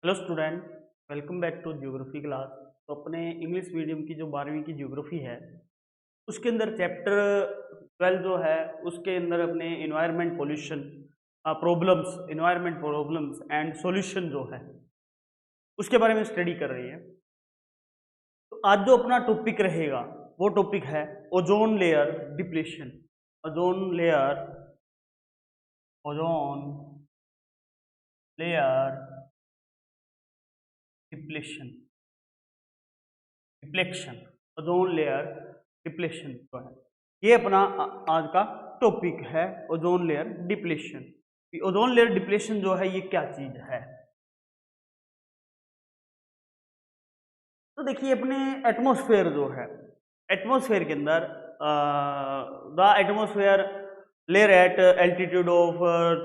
Hello student, welcome back to geography class. तो अपने English medium की जो 12वीं की ज्योग्राफी है उसके अंदर चैप्टर 12 जो है उसके अंदर अपने environment pollution problems, environment problems and solution जो है उसके बारे में स्टडी कर रही है। तो आज जो अपना टॉपिक रहेगा वो टॉपिक है ozone layer depletion. Ozone layer, ozone layer depletion, deflection, ozone layer depletion जो है ये अपना आज का टॉपिक है। Ozone layer depletion. Ozone layer depletion जो है ये क्या चीज है? तो देखिए अपने एटमॉस्फेयर जो है, एटमॉस्फेयर के अंदर the atmosphere layer at altitude of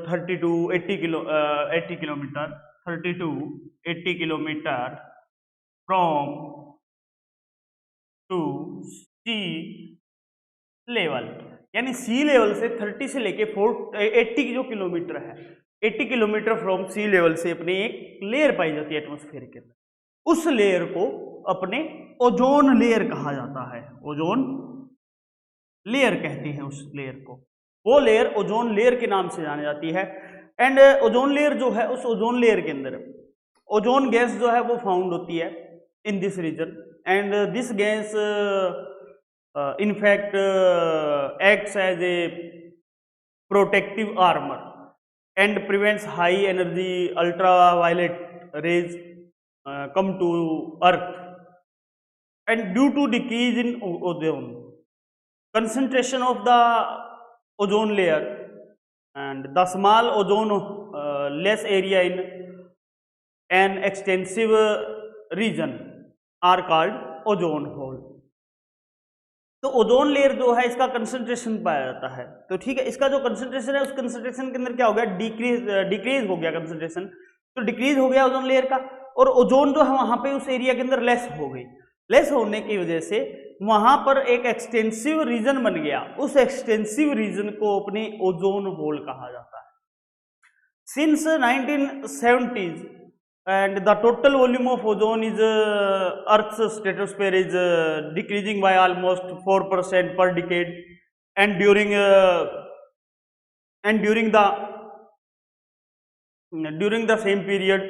30 to 80 kilometre, 30 to 80 kilometre from to sea level, यानी सी लेवल से 30 से लेके 80 जो किलोमीटर है, 80 किलोमीटर फ्रॉम सी लेवल से अपने एक लेयर पाई जाती है एटमॉस्फेयर के अंदर। उस लेयर को अपने ओजोन लेयर कहा जाता है। ओजोन लेयर कहते हैं उस लेयर को। वो लेयर ओजोन लेयर के नाम से जानी जाती है। एंड ओजोन लेयर जो है, उस ओजोन लेयर के अंदर ओजोन गैस जो है वो फाउंड होती है in this region. And this gas in fact acts as a protective armor and prevents high energy ultraviolet rays come to earth. And due to decrease in ozone concentration of the ozone layer and the small ozone less area in an extensive region are called ozone hole. तो ozone layer जो है इसका concentration पाया जाता है। तो ठीक है, इसका जो कंसंट्रेशन है उस कंसंट्रेशन के अंदर क्या हो गया, डिक्रीज हो गया कंसंट्रेशन। तो डिक्रीज हो गया ओजोन लेयर का, और ओजोन जो है वहां पे उस एरिया के अंदर लेस हो गई। लेस होने की वजह से वहां पर एक एक्सटेंसिव रीजन बन गया। उस एक्सटेंसिव रीजन को अपने ओजोन होल कहा जाता है। Since 1970s and the total volume of ozone is Earth's stratosphere is decreasing by almost 4% per decade, and during the same period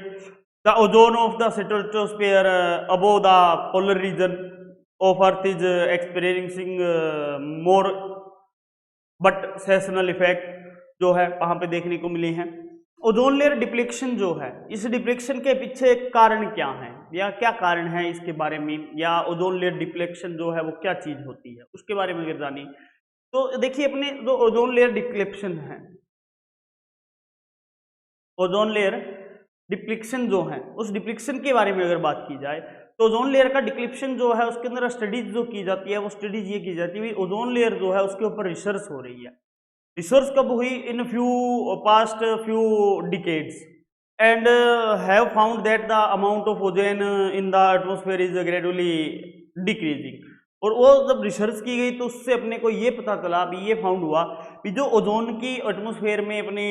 the ozone of the stratosphere above the polar region of Earth is experiencing more but seasonal effect जो है वहां पे देखने को मिले हैं। Ozone layer depletion जो है, इस डिप्लेक्शन के पीछे कारण क्या है या क्या कारण है इसके बारे में, या ओजोन लेयर डिप्लेक्शन जो है वो क्या चीज होती है उसके बारे में अगर जानी तो देखिए अपने जो ओजोन लेयर डिप्लेक्शन है, ओजोन लेयर डिप्लेक्शन जो है उस डिप्लेक्शन के बारे में अगर बात की जाए तो ओजोन लेयर का डिप्लेक्शन जो है उसके अंदर स्टडीज जो की जाती है वो स्टडीज ये की जाती है ओजोन लेयर जो है उसके ऊपर रिसर्च हो रही है। रिसर्च कब हुई? In past few decades, and have found that the amount of ozone in the atmosphere is gradually decreasing. और वो जब रिसर्च की गई तो उससे अपने को ये पता चला, अभी ये फाउंड हुआ कि जो ओजोन की एटमॉस्फेयर में अपने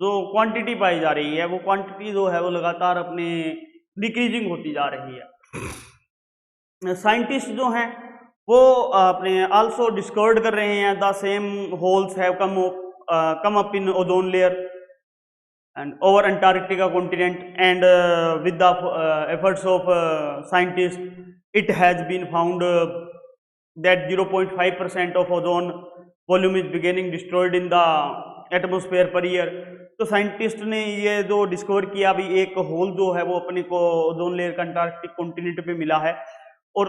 जो क्वांटिटी पाई जा रही है वो क्वांटिटी जो है वो लगातार अपने डिक्रीजिंग होती जा रही है। साइंटिस्ट जो हैं वो अपने आल्सो डिस्कवर्ड कर रहे हैं the same holes have come up in ozone layer and over Antarctica continent, and with the efforts of scientist it has been found that 0.5% of ozone volume is beginning destroyed in the atmosphere per year. तो scientist ने ये जो discover किया, अभी एक whole जो है वो अपने को ओजोन लेयर का अंटार्कटिक कॉन्टिनेंट पे मिला है, और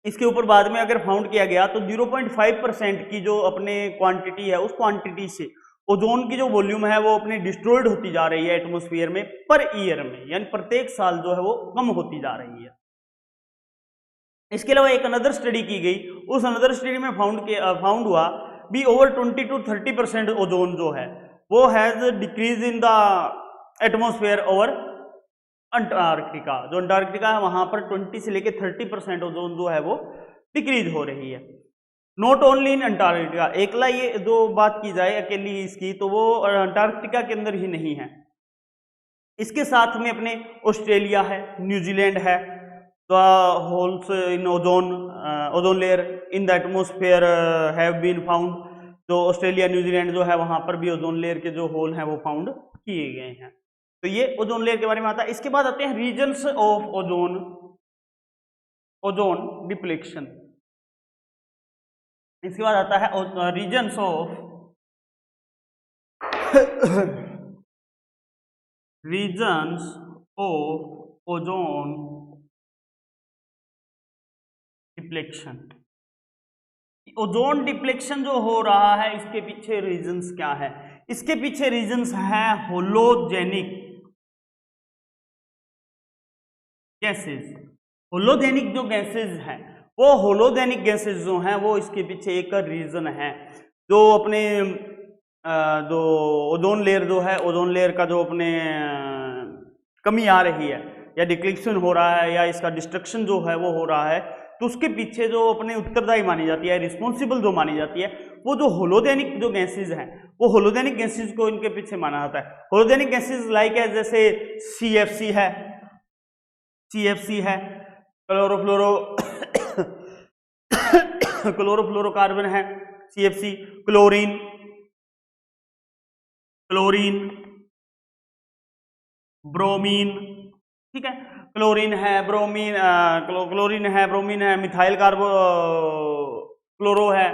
इसके ऊपर बाद में अगर फाउंड किया गया तो 0.5% की जो अपने क्वांटिटी है उस क्वांटिटी से ओजोन की जो वॉल्यूम है वो अपने डिस्ट्रॉयड होती जा रही है एटमॉस्फेयर में पर ईयर में, यानी प्रत्येक साल जो है वो कम होती जा रही है। इसके अलावा एक अनदर स्टडी की गई, उस अनदर स्टडी में फाउंड हुआ भी ओवर 20 to 30% ओजोन जो है वो has decrease in the atmosphere over Antarctica. जो अंटार्कटिका है वहां पर 20 से लेकर 30% ओजोन जो है वो डिक्रीज हो रही है। नॉट ओनली इन अंटार्कटिका, एकला ये जो बात की जाए अकेली इसकी तो वो अंटार्कटिका के अंदर ही नहीं है, इसके साथ में अपने ऑस्ट्रेलिया है, न्यूजीलैंड है, the holes in ozone layer in the atmosphere have been found. तो ऑस्ट्रेलिया न्यूजीलैंड जो है वहां पर भी ओजोन लेयर के जो होल हैं वो फाउंड किए गए हैं। तो ये ओजोन लेयर के बारे में आता है। इसके बाद आते हैं रीजन्स ऑफ ओजोन डिप्लीशन। इसके बाद आता है reasons of reasons of ozone depletion. Ozone depletion जो हो रहा है इसके पीछे रीजंस क्या है? इसके पीछे रीजंस है होलोजेनिक गैसेस। होलोजेनिक जो गैसेस हैं वो होलोजेनिक गैसेस जो हैं वो इसके पीछे एक रीजन है। जो अपने जो ओजोन लेयर जो है, ओजोन लेयर का जो अपने कमी आ रही है या डिक्लेक्शन हो रहा है या इसका डिस्ट्रक्शन जो है वो हो रहा है, तो उसके पीछे जो अपने उत्तरदायी मानी जाती है, रिस्पॉन्सिबल जो मानी जाती है, वो जो होलोजेनिक जो गैसेज हैं, वो होलोजेनिक गैसेज को इनके पीछे माना जाता है। होलोजेनिक गैसेज लाइक है जैसे CFC है, क्लोरोफ्लोरो क्लोरोफ्लोरोकार्बन है, CFC, क्लोरीन, ब्रोमीन, ठीक है, क्लोरीन है, ब्रोमीन है, मिथाइल क्लोरो है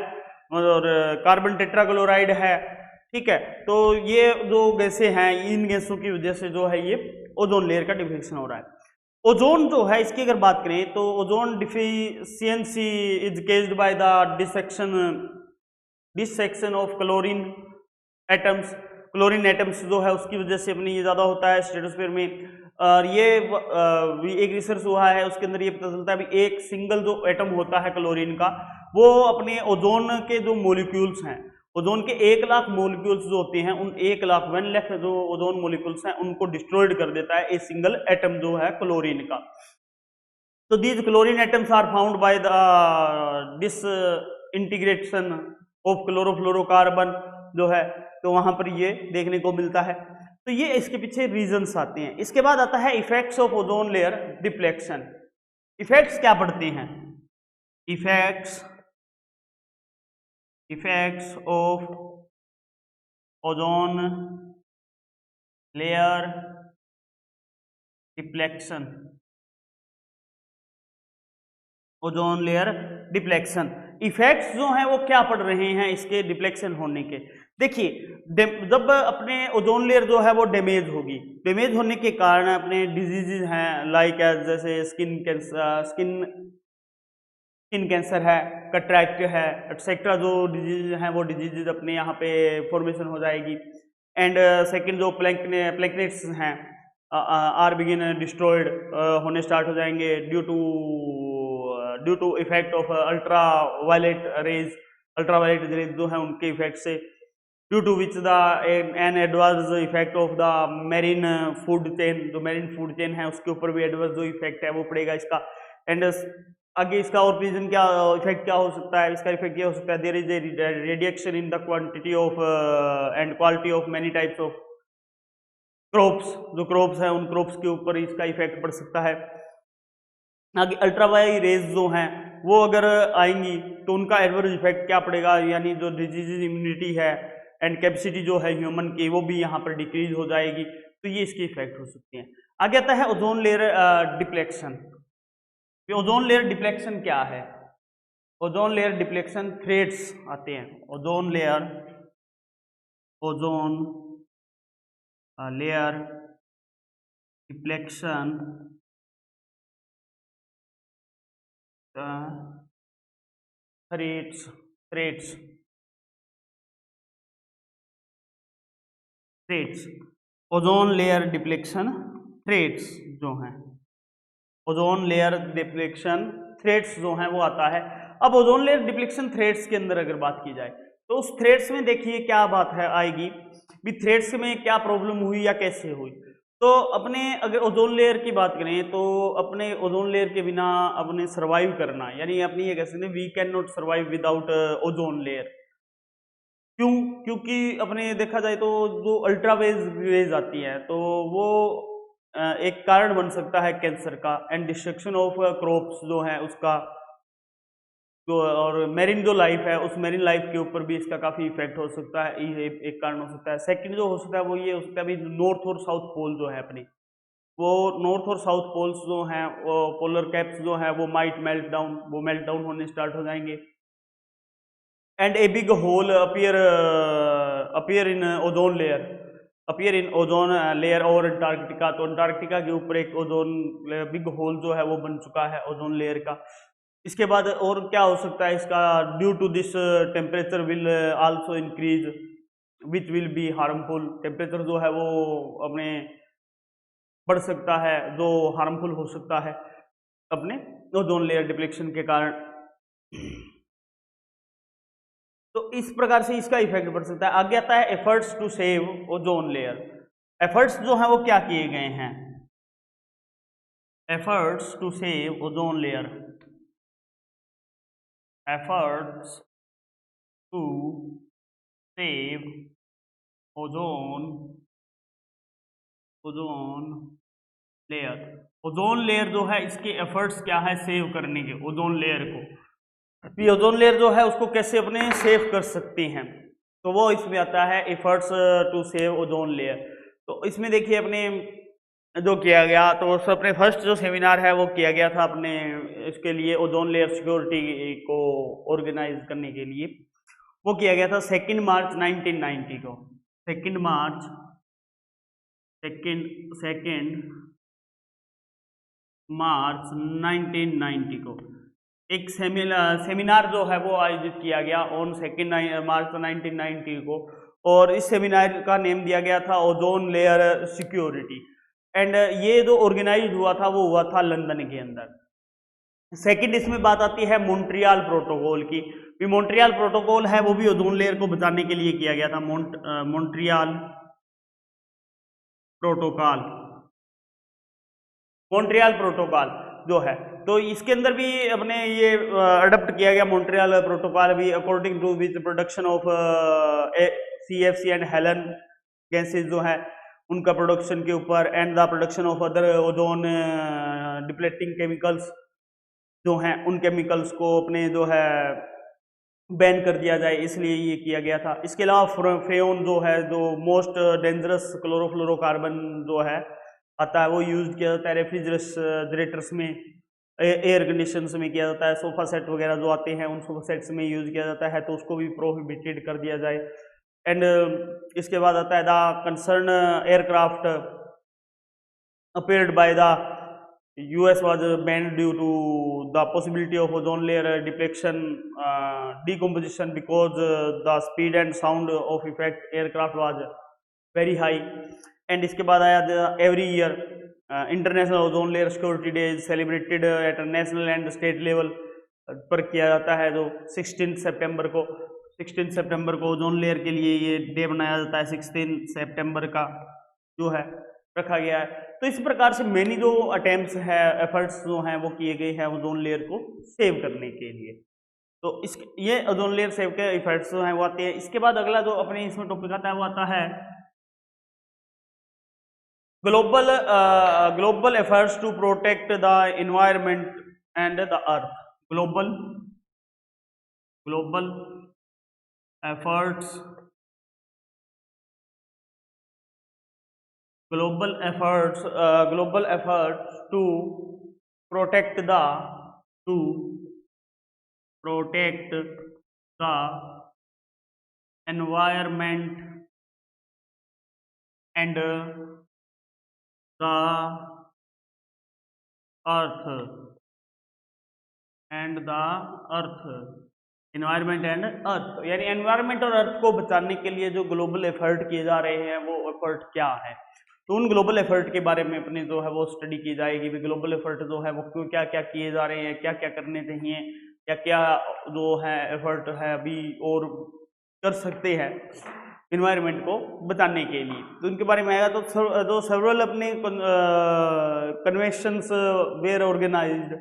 और कार्बन टेट्राक्लोराइड है, ठीक है। तो ये जो गैसें हैं, इन गैसों की वजह से जो है ये ओजोन लेयर का डिफ्लेक्शन हो रहा है। ओजोन जो है इसकी अगर बात करें तो ozone deficiency is caged by the dissection of chlorine atoms. Chlorine atoms जो है उसकी वजह से अपनी ये ज़्यादा होता है स्ट्रेटोस्फीयर में। और ये एक रिसर्च हुआ है उसके अंदर ये पता चलता है भी एक सिंगल जो एटम होता है क्लोरीन का, वो अपने ओजोन के जो मॉलिक्यूल्स हैं, ओजोन के 1 लाख मॉलिक्यूल्स जो होते हैं, उन 1 लाख जो ओजोन मॉलिक्यूल्स हैं उनको डिस्ट्रॉयड कर देता है एक सिंगल एटम जो है क्लोरीन का। तो these chlorine atoms are found by the disintegration of chlorofluorocarbon जो है, तो वहां पर ये देखने को मिलता है। तो ये इसके पीछे रीजंस आते हैं। इसके बाद आता है effects of ozone layer deflection. Effects क्या पड़ते हैं? Effects of ozone layer deflection. Ozone layer deflection effects जो हैं वो क्या पड़ रहे हैं इसके डिप्लेक्शन होने के? देखिए, जब अपने ओजोन लेयर जो है वो डैमेज होगी, डैमेज होने के कारण अपने डिजीजेज हैं लाइक जैसे स्किन कैंसर है, कैटरेक्ट है, एक्सेट्रा जो डिजीज हैं वो डिजीजेज अपने यहाँ पे फॉर्मेशन हो जाएगी। एंड सेकंड जो प्लैंकनेट्स हैं आर बिगिन डिस्ट्रॉयड होने स्टार्ट हो जाएंगे due to effect of ultra violet rays जो है उनके इफेक्ट से, due to which an adverse effect of the marine food chain, जो मेरीन फूड चेन है उसके ऊपर भी एडवर्स जो इफेक्ट है वो पड़ेगा इसका। एंड आगे इसका और रीजन क्या इफेक्ट क्या हो सकता है? इसका इफेक्ट ये हो सकता है there is a radiation in the quantity of and quality of many types of crops, जो क्रॉप्स हैं उन क्रॉप्स के ऊपर इसका इफेक्ट पड़ सकता है। आगे अल्ट्रावायलेट रेज जो हैं वो अगर आएंगी तो उनका एडवर्स इफेक्ट क्या पड़ेगा, यानी जो डिजीज इम्यूनिटी है एंड कैपेसिटी जो है ह्यूमन की वो भी यहाँ पर डिक्रीज हो जाएगी, तो ये इसके इफेक्ट हो सकते हैं। आगे आता है ozone layer deflection. Ozone layer deflection क्या है? ओजोन लेयर डिप्लेक्शन थ्रेड्स आते हैं। Ozone layer deflection threads ozone layer deflection threads जो हैं, ओजोन लेयर डिप्लेक्शन थ्रेड्स जो हैं वो आता है। अब ओजोन लेयर डिप्लेक्शन थ्रेड्स के अंदर अगर बात की जाए तो उस थ्रेड्स में देखिए क्या बात है आएगी भी, थ्रेड्स में क्या प्रॉब्लम हुई या कैसे हुई। तो अपने अगर ओजोन लेयर की बात करें तो अपने ओजोन लेयर के बिना अपने सर्वाइव करना, यानी अपनी ये कैसे we can not survive without ozone layer. क्यों? क्योंकि अपने देखा जाए तो जो अल्ट्रावेज रेज आती है तो वो एक कारण बन सकता है कैंसर का। एंड डिस्ट्रक्शन ऑफ क्रॉप्स जो है उसका, तो और मेरीन जो लाइफ है उस मेरीन लाइफ के ऊपर भी इसका काफ़ी इफेक्ट हो सकता है, ये एक कारण हो सकता है। सेकंड जो हो सकता है वो ये हो सकता है, अभी नॉर्थ और साउथ पोल जो है अपनी, वो नॉर्थ और साउथ पोल्स जो हैं, वो पोलर कैप्स जो है वो माइट मेल्ट डाउन होने स्टार्ट हो जाएंगे। And a big hole appear in ozone layer और अंटार्कटिका। तो अंटार्कटिका के ऊपर एक ओजोन बिग होल जो है वो बन चुका है ओजोन लेयर का। इसके बाद और क्या हो सकता है इसका, due to this temperature will also increase which will be harmful. Temperature जो है वो अपने बढ़ सकता है, जो हार्मफुल हो सकता है अपने ओजोन लेयर डिप्लेक्शन के कारण। तो इस प्रकार से इसका इफेक्ट पड़ सकता है। आगे आता है efforts to save ozone layer. Efforts जो है वो क्या किए गए हैं, efforts to save ozone layer, efforts to save ozone layer. Ozone layer जो है इसके एफर्ट्स क्या है सेव करने के, ओजोन लेयर को, ये ओजोन लेयर जो है उसको कैसे अपने सेव कर सकते हैं, तो वो इसमें आता है efforts to save ozone layer. तो इसमें देखिए अपने जो किया गया, तो अपने फर्स्ट जो सेमिनार है वो किया गया था अपने इसके लिए, ओजोन लेयर सिक्योरिटी को ऑर्गेनाइज करने के लिए, वो किया गया था 2 मार्च 1990 को। 2 मार्च 1990 को एक सेमिनार जो है वो आयोजित किया गया ऑन 2 मार्च 1990 को, और इस सेमिनार का नेम दिया गया था ओजोन लेयर सिक्योरिटी। एंड ये जो ऑर्गेनाइज हुआ था वो हुआ था लंदन के अंदर। सेकंड इसमें बात आती है मॉन्ट्रियल प्रोटोकॉल की। मॉन्ट्रियल प्रोटोकॉल है वो भी ओजोन लेयर को बचाने के लिए किया गया था, मॉन्ट्रियल प्रोटोकॉल जो है, तो इसके अंदर भी अपने ये अडॉप्ट किया गया मॉन्ट्रियल प्रोटोकॉल भी, according to which production of CFC and halon gases जो है उनका प्रोडक्शन के ऊपर, and the production of other ozone depleting chemicals जो हैं उन केमिकल्स को अपने जो है बैन कर दिया जाए, इसलिए ये किया गया था। इसके अलावा फ्रेन जो है, जो मोस्ट डेंजरस क्लोरोफ्लोरोकार्बन जो है आता है, वो यूज किया जाता है रेफ्रिजरेटर्स में, एयर कंडीशंस में किया जाता है, सोफा सेट वगैरह जो आते हैं उन सोफा सेट्स में यूज किया जाता है, तो उसको भी प्रोहिबिटेड कर दिया जाए। एंड इसके बाद आता है the concern aircraft appeared by the US was banned due to the possibility of ozone layer depletion, decomposition, because the speed and sound of effect aircraft was very high. And इसके बाद आया every year international ozone layer security day is celebrated at national and state level पर किया जाता है, जो 16 सितंबर को ozone layer के लिए ये डे बनाया जाता है। 16 सितंबर का जो है रखा गया है। तो इस प्रकार से मेनी जो अटेम्प्ट्स है, एफर्ट्स जो हैं वो किए गए हैं ओजोन लेयर को सेव करने के लिए। तो इस ये ओजोन लेयर सेव के इफेक्ट्स जो हैं वो आते हैं। इसके बाद अगला जो अपने इसमें टॉपिक आता है वो आता है global efforts to protect the environment and the earth. Global efforts to protect the environment and the earth environment and earth, यानी एनवायरमेंट और अर्थ को बचाने के लिए जो ग्लोबल एफर्ट किए जा रहे हैं वो एफर्ट क्या है, तो उन ग्लोबल एफर्ट के बारे में अपनी जो है वो स्टडी की जाएगी। ग्लोबल एफर्ट जो है वो क्यों क्या क्या किए जा रहे हैं, क्या क्या करने चाहिए, क्या क्या जो है एफर्ट है अभी और कर सकते हैं इन्वायरमेंट को बचाने के लिए, तो उनके बारे में आएगा। तो जो सेवरल अपने conventions were organised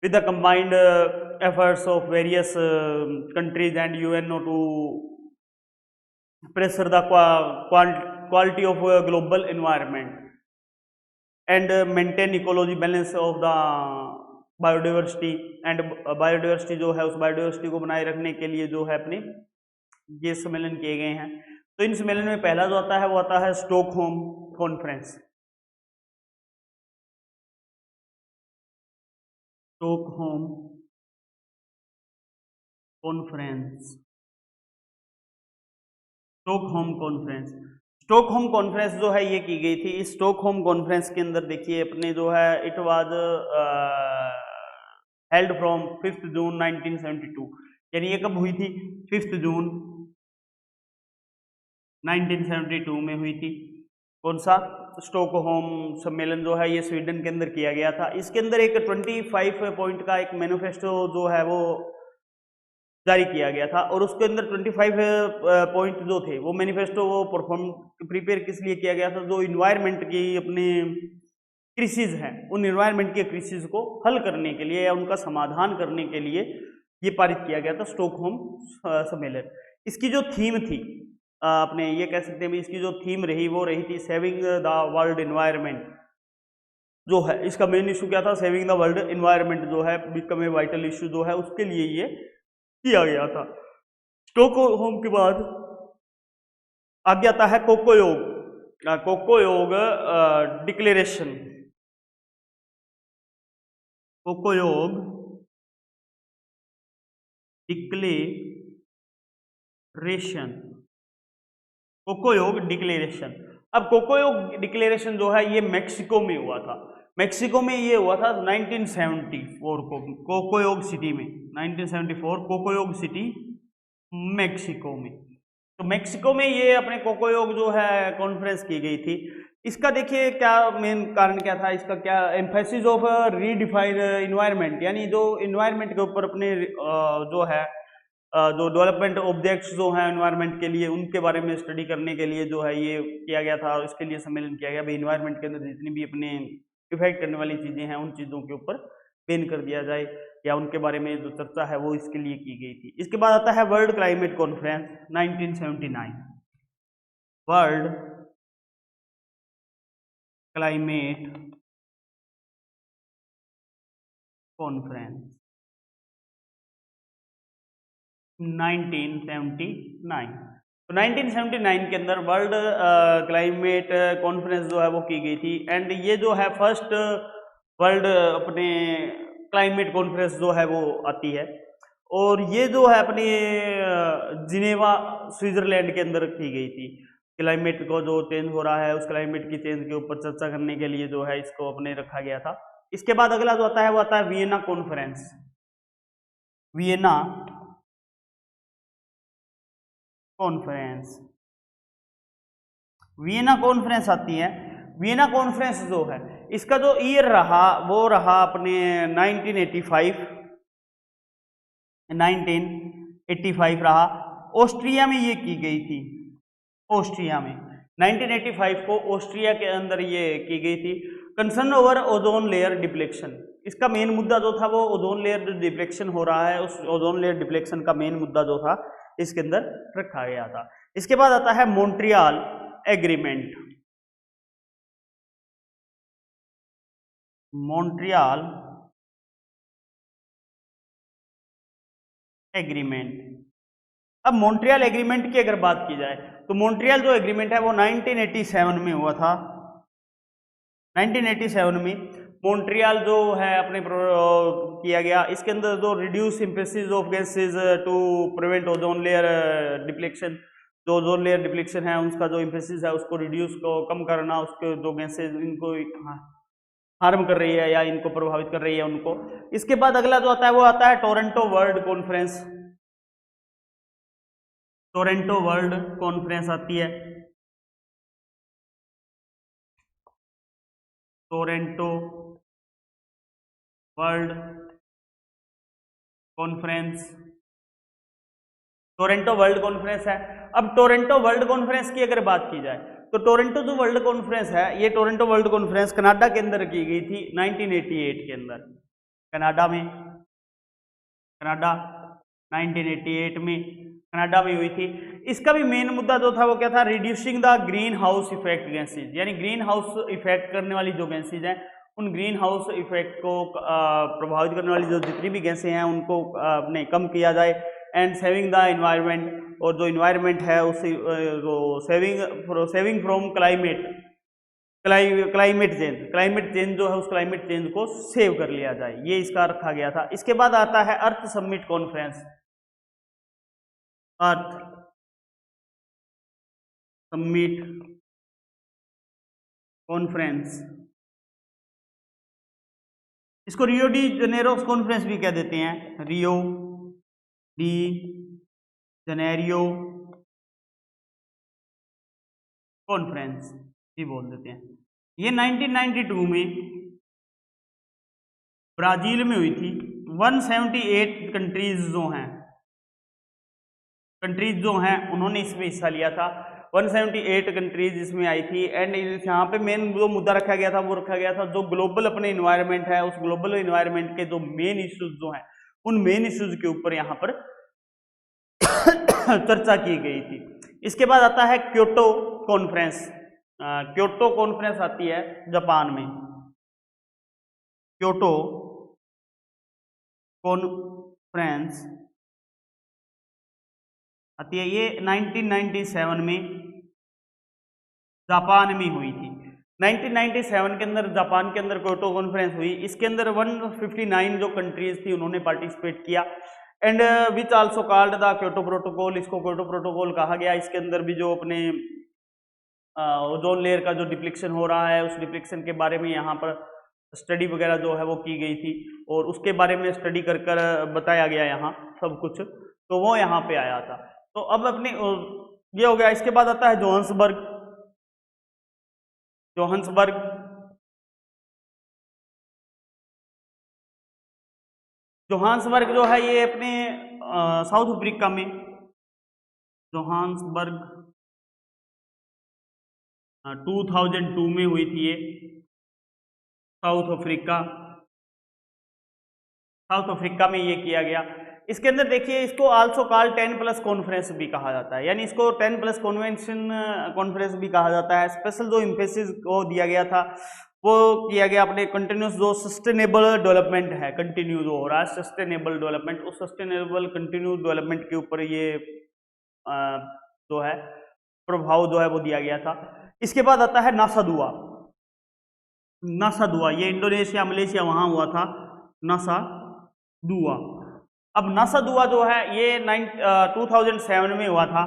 with the combined efforts of various countries and UNO to pressure the quality of global environment. And maintain ecology balance of the biodiversity and biodiversity जो है उस बायोडाइवर्सिटी को बनाए रखने के लिए जो है अपने ये सम्मेलन किए गए हैं। तो इन सम्मेलन में पहला जो आता है वो आता है Stockholm conference. Stockholm conference, Stockholm conference, Stockholm conference जो है ये की गई थी। इस स्टॉकहोम कॉन्फ्रेंस के अंदर देखिए अपने जो है इट वाज हेल्ड फ्रॉम 5 जून 1972, यानी ये कब हुई थी? 5 जून 1972 में हुई थी। कौन सा? स्टॉकहोम सम्मेलन जो है ये स्वीडन के अंदर किया गया था। इसके अंदर एक 25 पॉइंट का एक मैनिफेस्टो जो है वो जारी किया गया था और उसके अंदर 25 पॉइंट जो थे वो मैनिफेस्टो वो प्रिपेयर किस लिए किया गया था? जो इन्वायरमेंट की अपने क्रिसिस हैं उन इन्वायरमेंट के क्रिसिस को हल करने के लिए या उनका समाधान करने के लिए ये पारित किया गया था स्टॉकहोम सम्मेलन। इसकी जो थीम थी अपने ये कह सकते हैं इसकी जो थीम रही वो रही थी सेविंग द वर्ल्ड इन्वायरमेंट जो है। इसका मेन इशू क्या था? सेविंग द वर्ल्ड इन्वायरमेंट जो है बिकम ए वाइटल इशू जो है उसके लिए ये किया गया था। स्टॉकहोम के बाद आगे आता है कोकोयोग, कोकोयोग डिक्लेरेशन, कोकोयोग डिक्लेरेशन, कोकोयोग डिक्लेरेशन। अब कोकोयोग डिक्लेरेशन जो है ये मेक्सिको में हुआ था। मेक्सिको में ये हुआ था 1974 को कोकोयोग सिटी में, 1974 कोकोयोग सिटी मेक्सिको में। तो मेक्सिको में ये अपने कोकोयोग जो है कॉन्फ्रेंस की गई थी। इसका देखिए क्या मेन कारण क्या था? इसका क्या एम्फेसिस ऑफ रीडिफाइन इन्वायरमेंट, यानी जो इन्वायरमेंट के ऊपर अपने जो है जो डेवलपमेंट ऑब्जेक्ट्स जो हैं एनवायरनमेंट के लिए उनके बारे में स्टडी करने के लिए जो है ये किया गया था और इसके लिए सम्मेलन किया गया। भाई इन्वायरमेंट के अंदर जितनी भी अपने इफेक्ट करने वाली चीज़ें हैं उन चीज़ों के ऊपर बैन कर दिया जाए या उनके बारे में जो चर्चा है वो इसके लिए की गई थी। इसके बाद आता है world climate conference 1979, world climate conference 1979। तो 1979 के अंदर वर्ल्ड क्लाइमेट कॉन्फ्रेंस जो है वो की गई थी एंड ये जो है फर्स्ट वर्ल्ड अपने क्लाइमेट कॉन्फ्रेंस जो है वो आती है और ये जो है अपनी जिनेवा स्विट्जरलैंड के अंदर की गई थी। क्लाइमेट को जो चेंज हो रहा है उस क्लाइमेट की चेंज के ऊपर चर्चा करने के लिए जो है इसको अपने रखा गया था। इसके बाद अगला जो आता है वो आता है Vienna conference, Vienna conference, Vienna conference आती है। वियना कॉन्फ्रेंस जो है इसका जो ईयर रहा वो रहा अपने 1985 रहा। ऑस्ट्रिया में ये की गई थी, ऑस्ट्रिया में 1985 को ऑस्ट्रिया के अंदर ये की गई थी। Concern over ozone layer deflection, इसका मेन मुद्दा जो था वो ओजोन लेयर जो डिप्लेक्शन हो रहा है उस ओजोन लेयर डिप्लेक्शन का मेन मुद्दा जो था इसके अंदर रखा गया था। इसके बाद आता है मॉन्ट्रियल एग्रीमेंट, मॉन्ट्रियल एग्रीमेंट। अब मॉन्ट्रियल एग्रीमेंट की अगर बात की जाए तो मॉन्ट्रियल जो एग्रीमेंट है वो 1987 में हुआ था। 1987 में मॉन्ट्रियल जो है अपने किया गया। इसके अंदर जो reduce emphasis of gases to prevent ozone layer depletion, जो ओजोन लेयर डिप्लेक्शन है उसका जो इम्पेसिस है उसको रिड्यूस को कम करना, उसके जो गैसेज इनको हार्म कर रही है या इनको प्रभावित कर रही है उनको। इसके बाद अगला जो आता है वो आता है Toronto world conference, Toronto world conference आती है, Toronto world conference, Toronto world conference है। अब टोरंटो वर्ल्ड कॉन्फ्रेंस की अगर बात की जाए तो टोरंटो जो वर्ल्ड कॉन्फ्रेंस है ये टोरंटो वर्ल्ड कॉन्फ्रेंस कनाडा के अंदर की गई थी 1988 के अंदर, कनाडा में, कनाडा 1988 में। कनाडा में हुई थी। इसका भी मेन मुद्दा जो था वो क्या था, reducing the green house effect gases, यानी ग्रीन हाउस इफेक्ट करने वाली जो गैसेज हैं उन ग्रीन हाउस इफेक्ट को प्रभावित करने वाली जो जितनी भी गैसें हैं उनको अपने कम किया जाए, एंड सेविंग द इन्वायरमेंट, और जो इन्वायरमेंट है उसी सेविंग फ्रॉम क्लाइमेट चेंज जो है उस क्लाइमेट चेंज को सेव कर लिया जाए, ये इसका रखा गया था। इसके बाद आता है अर्थ समिट कॉन्फ्रेंस। अर्थ समिट कॉन्फ्रेंस, इसको रियो डी जनेरो कॉन्फ्रेंस भी कह देते हैं, रियो डी जनेरियो कॉन्फ्रेंस भी बोल देते हैं। ये 1992 में ब्राजील में हुई थी। 178 कंट्रीज जो हैं उन्होंने इसमें हिस्सा लिया था। 178 कंट्रीज इसमें आई थी। एंड यहाँ पे मेन जो मुद्दा रखा गया था वो रखा गया था जो ग्लोबल अपने इन्वायरमेंट है, उस ग्लोबल इन्वायरमेंट के जो मेन इश्यूज जो हैं उन मेन इश्यूज के ऊपर यहाँ पर चर्चा की गई थी। इसके बाद आता है क्योटो कॉन्फ्रेंस। क्योटो कॉन्फ्रेंस आती है जापान में, क्योटो कॉन्फ्रेंस आती है, ये 1997 में जापान में हुई थी। 1997 के अंदर जापान के अंदर क्योटो कॉन्फ्रेंस हुई। इसके अंदर 159 जो कंट्रीज थी उन्होंने पार्टिसिपेट किया। And which also called the Kyoto protocol, इसको क्योटो प्रोटोकॉल कहा गया। इसके अंदर भी जो अपने ओजोन लेयर का जो डिप्लीशन हो रहा है उस डिप्लीशन के बारे में यहाँ पर स्टडी वगैरह जो है वो की गई थी और उसके बारे में स्टडी कर बताया गया यहाँ सब कुछ, तो वो यहाँ पे आया था। तो अब अपने ये हो गया। इसके बाद आता है जोहान्सबर्ग। जोहान्सबर्ग जो है ये अपने साउथ अफ्रीका में, जोहान्सबर्ग 2002 में हुई थी ये, साउथ अफ्रीका में ये किया गया। इसके अंदर देखिए इसको आल्सो कॉल 10+ कॉन्फ्रेंस भी कहा जाता है, यानी इसको 10+ कॉन्फ्रेंस भी कहा जाता है। स्पेशल जो इम्फेसिस को दिया गया था वो किया गया अपने कंटिन्यूस जो सस्टेनेबल डेवलपमेंट है, कंटिन्यू जो हो रहा है सस्टेनेबल डेवलपमेंट, उस सस्टेनेबल कंटिन्यू डेवलपमेंट के ऊपर ये जो है प्रभाव जो है वो दिया गया था। इसके बाद आता है नासा दुआ, ये इंडोनेशिया मलेशिया वहां हुआ था, नासा दुआ। अब नासा दुआ जो है ये 2007 में हुआ था,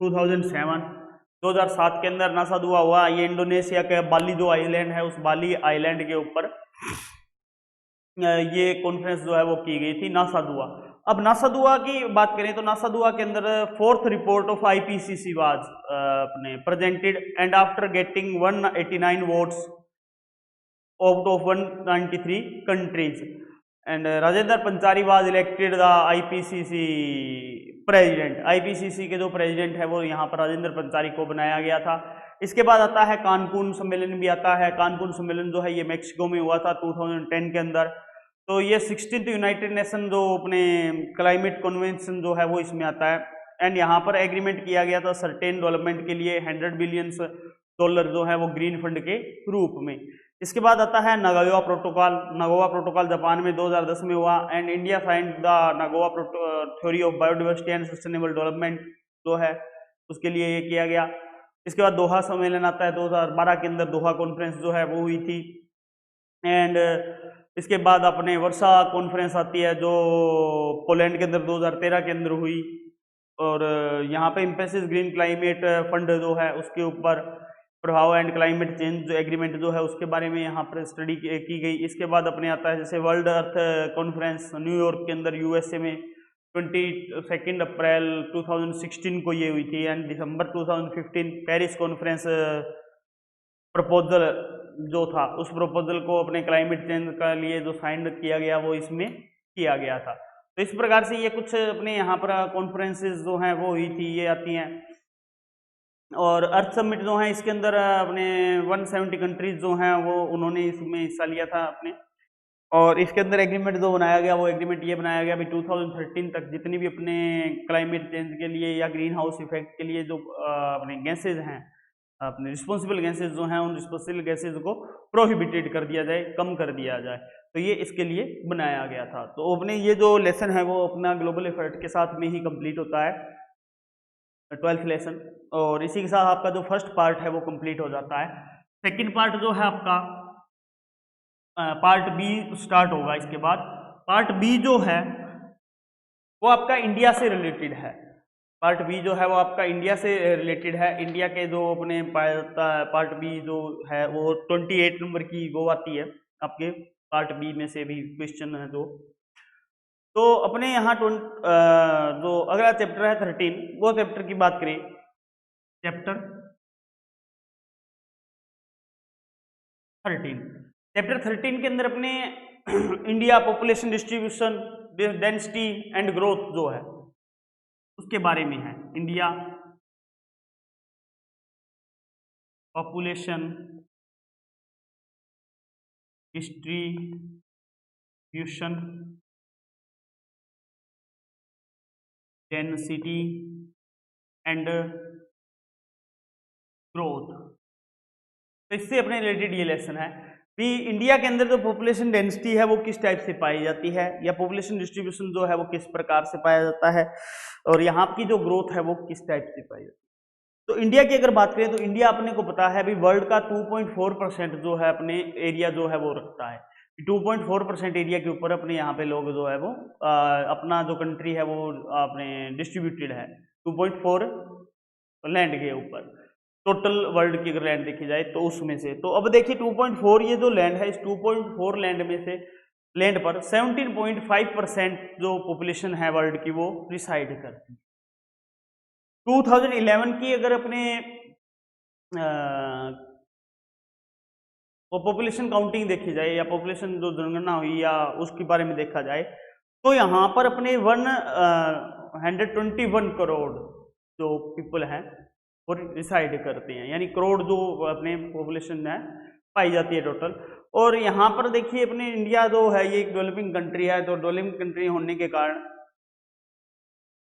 2007 के अंदर नासा दुआ हुआ। ये इंडोनेशिया के बाली जो आइलैंड है उस बाली आइलैंड के ऊपर ये कॉन्फ्रेंस जो है वो की गई थी, नासा दुआ। अब नासा दुआ की बात करें तो नासा दुआ के अंदर 4th report of IPCC was अपने presented and after getting 189 votes out of 193 countries and Rajendra Pachauri was elected the IPCC president. IPCC के जो प्रेसिडेंट है वो यहाँ पर राजेंद्र पंचारी को बनाया गया था। इसके बाद आता है कानकून सम्मेलन भी आता है। कानकून सम्मेलन जो है ये मेक्सिको में हुआ था 2010 के अंदर। तो ये 16th यूनाइटेड नेशन जो अपने क्लाइमेट कन्वेंशन जो है वो इसमें आता है। एंड यहाँ पर एग्रीमेंट किया गया था सर्टेन डेवलपमेंट के लिए $100 बिलियन जो है वो ग्रीन फंड के रूप में। इसके बाद आता है नागोया प्रोटोकॉल जापान में 2010 में हुआ। And India signed the Nagoya theory of biodiversity and sustainable development जो है उसके लिए ये किया गया। इसके बाद दोहा सम्मेलन आता है 2012 के अंदर, दोहा कॉन्फ्रेंस जो है वो हुई थी। एंड इसके बाद अपने वर्षा कॉन्फ्रेंस आती है जो पोलैंड के अंदर 2013 के अंदर हुई। और यहाँ पे इम्पेसिस ग्रीन क्लाइमेट फंड जो है उसके ऊपर प्रभाव एंड क्लाइमेट चेंज एग्रीमेंट जो है उसके बारे में यहाँ पर स्टडी की गई। इसके बाद अपने आता है जैसे वर्ल्ड अर्थ कॉन्फ्रेंस न्यूयॉर्क के अंदर USA में 22 अप्रैल 2016 को ये हुई थी। And December 2015 Paris conference proposal जो था उस प्रपोजल को अपने क्लाइमेट चेंज का लिए जो साइन किया गया वो इसमें किया गया था। तो इस प्रकार से ये कुछ अपने यहाँ पर कॉन्फ्रेंसेस जो हैं वो हुई थी, ये आती हैं। और अर्थ समिट जो है इसके अंदर अपने 170 कंट्रीज जो हैं वो उन्होंने इसमें हिस्सा लिया था अपने। और इसके अंदर एग्रीमेंट जो बनाया गया वो एग्रीमेंट ये बनाया गया भी 2013 तक जितनी भी अपने क्लाइमेट चेंज के लिए या ग्रीन हाउस इफेक्ट के लिए जो अपने गैसेज हैं, अपने रिस्पॉन्सिबल गैसेज जो हैं, उन रिस्पॉन्सिबल गैसेज को प्रोहिबिटेड कर दिया जाए, कम कर दिया जाए। तो ये इसके लिए बनाया गया था। तो अपने ये जो लेसन है वो अपना ग्लोबल इफेक्ट के साथ में ही कंप्लीट होता है, 12th लेसन। और इसी के साथ आपका जो फर्स्ट पार्ट है वो कंप्लीट हो जाता है। सेकंड पार्ट जो है आपका पार्ट बी स्टार्ट होगा इसके बाद। पार्ट बी जो है वो आपका इंडिया से रिलेटेड है। पार्ट बी जो है वो आपका इंडिया से रिलेटेड है। इंडिया के जो अपने पार्ट बी जो है वो 28 नंबर की वो आती है आपके पार्ट बी में से भी क्वेश्चन है तो अपने यहाँ जो अगला चैप्टर है 13, वो चैप्टर की बात करें, चैप्टर 13 के अंदर अपने India population distribution, density and growth जो है उसके बारे में है। India population distribution, density and growth. तो इससे अपने रिलेटेड ये लेसन है भी इंडिया के अंदर जो पॉपुलेशन डेंसिटी है वो किस टाइप से पाई जाती है, या पॉपुलेशन डिस्ट्रीब्यूशन जो है वो किस प्रकार से पाया जाता है, और यहाँ की जो ग्रोथ है वो किस टाइप से पाई जाती है। तो इंडिया की अगर बात करें तो इंडिया अपने को पता है भी वर्ल्ड का 2.4% जो है अपने एरिया जो है वो रखता है। 2.4% एरिया के ऊपर अपने यहाँ पे लोग जो है वो अपना जो कंट्री है वो अपने डिस्ट्रीब्यूटेड है 2.4 लैंड के ऊपर। टोटल वर्ल्ड की अगर लैंड देखी जाए तो उसमें से, तो अब देखिए 2.4 ये जो लैंड है, इस 2.4 लैंड में से लैंड पर 17.5% जो पॉपुलेशन है वर्ल्ड की वो रिसाइड करती है। 2011 की अगर अपने पॉपुलेशन काउंटिंग देखी जाए या पॉपुलेशन जो जनगणना हुई या उसके बारे में देखा जाए तो यहाँ पर अपने 121 करोड़ जो पीपल हैं वो रिसाइड करते हैं, यानी करोड़ जो अपने पॉपुलेशन है पाई जाती है टोटल। और यहाँ पर देखिए अपने इंडिया जो है ये एक डेवलपिंग कंट्री है, तो डेवलपिंग कंट्री होने के कारण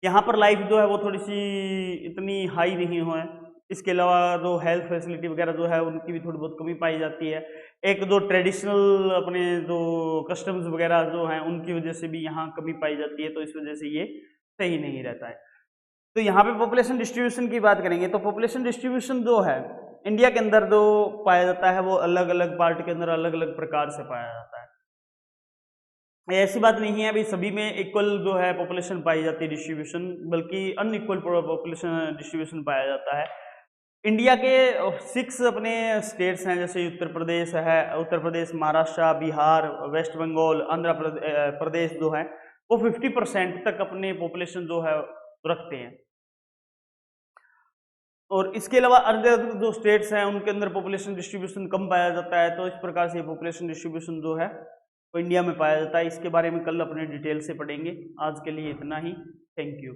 यहाँ पर लाइफ जो है वो थोड़ी सी इतनी हाई नहीं है। इसके अलावा जो हेल्थ फैसिलिटी वगैरह जो है उनकी भी थोड़ी बहुत कमी पाई जाती है। एक जो ट्रेडिशनल अपने जो कस्टम्स वगैरह जो हैं उनकी वजह से भी यहाँ कमी पाई जाती है, तो इस वजह से ये सही नहीं रहता है। तो यहाँ पे पॉपुलेशन डिस्ट्रीब्यूशन की बात करेंगे तो पॉपुलेशन डिस्ट्रीब्यूशन जो है इंडिया के अंदर जो पाया जाता है वो अलग अलग पार्ट के अंदर अलग अलग प्रकार से पाया जाता है। ऐसी बात नहीं है अभी सभी में इक्वल जो है पॉपुलेशन पाई जाती है डिस्ट्रीब्यूशन, बल्कि अनइक्वल पॉपुलेशन डिस्ट्रीब्यूशन पाया जाता है। इंडिया के 6 अपने स्टेट्स हैं, जैसे उत्तर प्रदेश है, उत्तर प्रदेश, महाराष्ट्र, बिहार, वेस्ट बंगाल, आंध्र प्रदेश जो है वो 50% तक अपने पॉपुलेशन जो है रखते हैं। और इसके अलावा अन्य जो स्टेट्स हैं उनके अंदर पॉपुलेशन डिस्ट्रीब्यूशन कम पाया जाता है। तो इस प्रकार से पॉपुलेशन डिस्ट्रीब्यूशन जो है वो इंडिया में पाया जाता है। इसके बारे में कल अपने डिटेल से पढ़ेंगे। आज के लिए इतना ही। Thank you.